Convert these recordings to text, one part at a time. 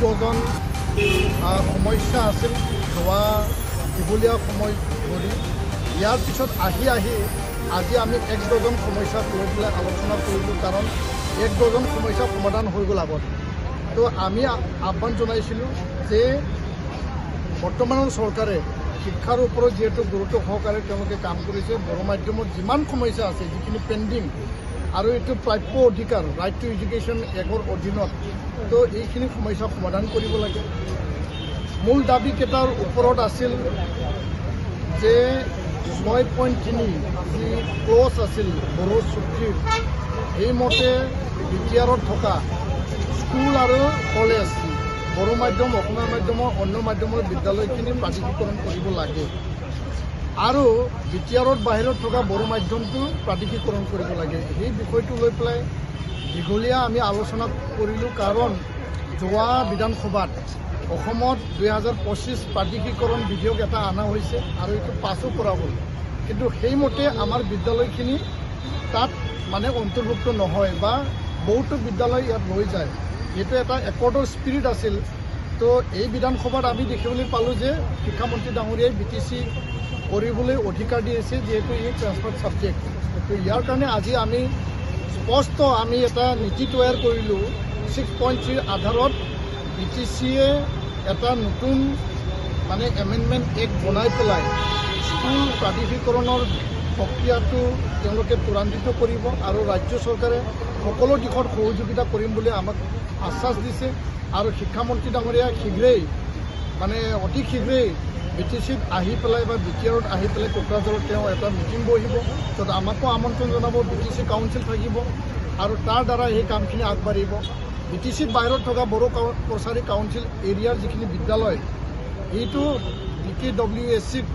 Dozen সমস্যা আছিল যোৱা দীঘলীয়া সময় ধৰি। ইয়াৰ পিছত আহি আজি আমি 1 ডজন সমস্যাক লৈ পেলাই আলোচনা কৰিলোঁ, কাৰণ 1 ডজন সমস্যা সমাধান হৈ গ'ল আগত। তো আমি আহ্বান জনাইছিলোঁ যে বৰ্তমানৰ চৰকাৰে শিক্ষাৰ ওপৰত যিহেতু গুৰুত্ব সহকাৰে তেওঁলোকে কাম কৰিছে, বড়ো মাধ্যমত যিমান সমস্যা আছে যিখিনি পেণ্ডিং আৰু এইটো প্ৰাপ্য অধিকাৰ ৰাইট টু এডুকেশ্যন এক্টৰ অধীনত, তো এইখিনি সমস্যা সমাধান কৰিব লাগে। মূল দাবীকেইটাৰ ওপৰত আছিল যে 6.3 যি ক্লজ আছিল বড়ো চুক্তিৰ, সেইমতে বিটিআৰত থকা স্কুল আৰু কলেজ বড়ো মাধ্যম, অসমীয়া মাধ্যমৰ অন্য মাধ্যমৰ বিদ্যালয়খিনি প্ৰাধিকৰণ কৰিব লাগে আৰু বিটিআৰত বাহিৰত থকা বড়ো মাধ্যমটো প্ৰাধিকৰণ কৰিব লাগে। সেই বিষয়টো লৈ পেলাই দীঘলীয়া আমি আলোচনা কৰিলোঁ, কাৰণ যোৱা বিধানসভাত অসমত 2025 প্ৰাধিকৰণ বিধেয়ক এটা অনা হৈছে আৰু এইটো পাছো কৰা হ'ল, কিন্তু সেইমতে আমাৰ বিদ্যালয়খিনি তাত মানে অন্তৰ্ভুক্ত নহয় বা বহুতো বিদ্যালয় ইয়াত লৈ যায়। এইটো এটা একৰ্ডৰ স্পিৰিট আছিল। তো এই বিধানসভাত আমি দেখিবলৈ পালোঁ যে শিক্ষামন্ত্ৰী ডাঙৰীয়াই BTC কৰিবলৈ অধিকাৰ দি আছে, যিহেতু এই ট্ৰেন্সফাৰ ছাবজেক্ট। তো ইয়াৰ কাৰণে আজি আমি স্পষ্ট আমি এটা নীতি তৈয়াৰ কৰিলোঁ। 6.3 আধাৰত BTCয়ে এটা নতুন মানে এমেণ্ডমেণ্ট এক্ট বনাই পেলাই স্কুল প্ৰাধিকৰণৰ প্ৰক্ৰিয়াটো তেওঁলোকে ত্বৰান্বিত কৰিব আৰু ৰাজ্য চৰকাৰে সকলো দিশত সহযোগিতা কৰিম বুলি আমাক আশ্বাস দিছে। আৰু শিক্ষামন্ত্ৰী ডাঙৰীয়া শীঘ্ৰেই মানে অতি শীঘ্ৰেই BTCত আহি পেলাই বা বিটিআৰত আহি পেলাই কোকৰাঝাৰত তেওঁ এটা মিটিং বহিব, য'ত আমাকো আমন্ত্ৰণ জনাব, BTC কাউন্সিল থাকিব আৰু তাৰ দ্বাৰা এই কামখিনি আগবাঢ়িব। BTCত বাহিৰত থকা বড়ো কছাৰী কাউন্সিল এৰিয়াৰ যিখিনি বিদ্যালয়, এইটো BKWSCক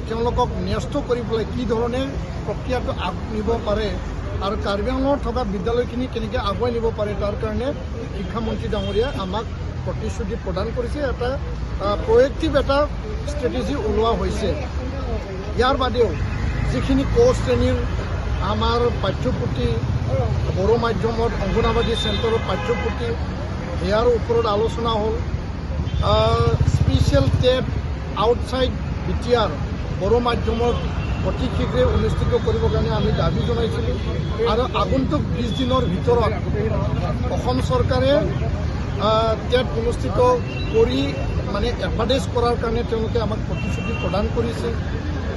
তেওঁলোকক ন্যস্ত কৰি পেলাই কি ধৰণে প্ৰক্ৰিয়াটো নিব পাৰে আৰু কাৰ্বি আংলঙত থকা বিদ্যালয়খিনি কেনেকৈ আগুৱাই নিব পাৰে, তাৰ কাৰণে শিক্ষামন্ত্ৰী ডাঙৰীয়াই আমাক প্ৰতিশ্ৰুতি প্ৰদান কৰিছে। এটা প্ৰয়েক্টিভ এটা ষ্ট্ৰেটেজি ওলোৱা হৈছে। ইয়াৰ বাদেও যিখিনি ক শ্ৰেণীৰ আমাৰ পাঠ্যপুথি, বড়ো মাধ্যমত অংগনাবাদী চেণ্টাৰৰ পাঠ্যপুথি, ইয়াৰ ওপৰত আলোচনা হ'ল। Special TET outside BTR Bodo মাধ্যমত অতি শীঘ্ৰে অনুষ্ঠিত কৰিবৰ কাৰণে আমি দাবী জনাইছিলোঁ আৰু আগন্তুক 20 দিনৰ ভিতৰত অসম চৰকাৰে টেট অনুষ্ঠিত কৰি মানে এডভাৰটাইজ কৰাৰ কাৰণে তেওঁলোকে আমাক প্ৰতিশ্ৰুতি প্ৰদান কৰিছে।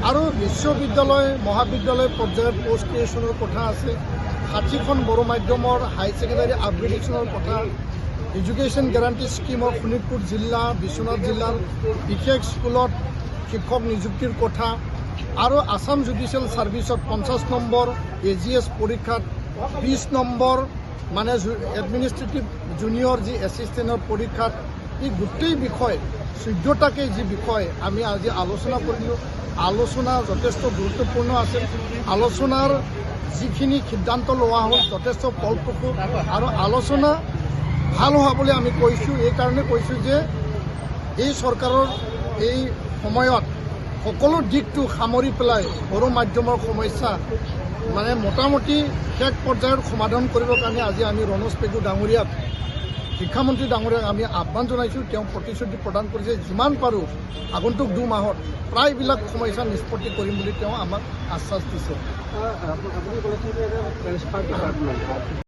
আৰু বিশ্ববিদ্যালয় মহাবিদ্যালয় পৰ্যায়ত পষ্ট ক্ৰিয়েশ্যনৰ কথা আছে, 60খন বড়ো মাধ্যমৰ হাই ছেকেণ্ডাৰী আপগ্ৰেডেশ্যনৰ কথা, এডুকেশ্যন গেৰাণ্টি স্কিমৰ শোণিতপুৰ জিলা, বিশ্বনাথ জিলাৰ বিশেষ স্কুলত শিক্ষক নিযুক্তিৰ কথা আৰু আসাম জুডিচিয়েল ছাৰ্ভিচত 50 নম্বৰ AGS পৰীক্ষাত 20 নম্বৰ মানে এডমিনিষ্ট্ৰেটিভ জুনিয়ৰ যি এছিষ্টেণ্টৰ পৰীক্ষাত, এই গোটেই বিষয় 14টাকে যি বিষয় আমি আজি আলোচনা কৰিলোঁ। আলোচনা যথেষ্ট গুৰুত্বপূৰ্ণ আছিল। আলোচনাৰ যিখিনি সিদ্ধান্ত লোৱা হ'ল যথেষ্ট ফলপ্ৰসূ আৰু আলোচনা ভাল হোৱা বুলি আমি কৈছোঁ। এইকাৰণে কৈছোঁ যে এই চৰকাৰৰ এই সময়ত সকলো দিশটো সামৰি পেলাই বড়ো মাধ্যমৰ সমস্যা মানে মোটামুটি শেষ পৰ্যায়ত সমাধান কৰিবৰ কাৰণে আজি আমি ৰণোজ পেগু ডাঙৰীয়াক, শিক্ষামন্ত্ৰী ডাঙৰীয়াক আমি আহ্বান জনাইছোঁ। তেওঁ প্ৰতিশ্ৰুতি প্ৰদান কৰিছে যিমান পাৰোঁ আগন্তুক 2 মাহত প্ৰায়বিলাক সমস্যা নিষ্পত্তি কৰিম বুলি তেওঁ আমাক আশ্বাস দিছে।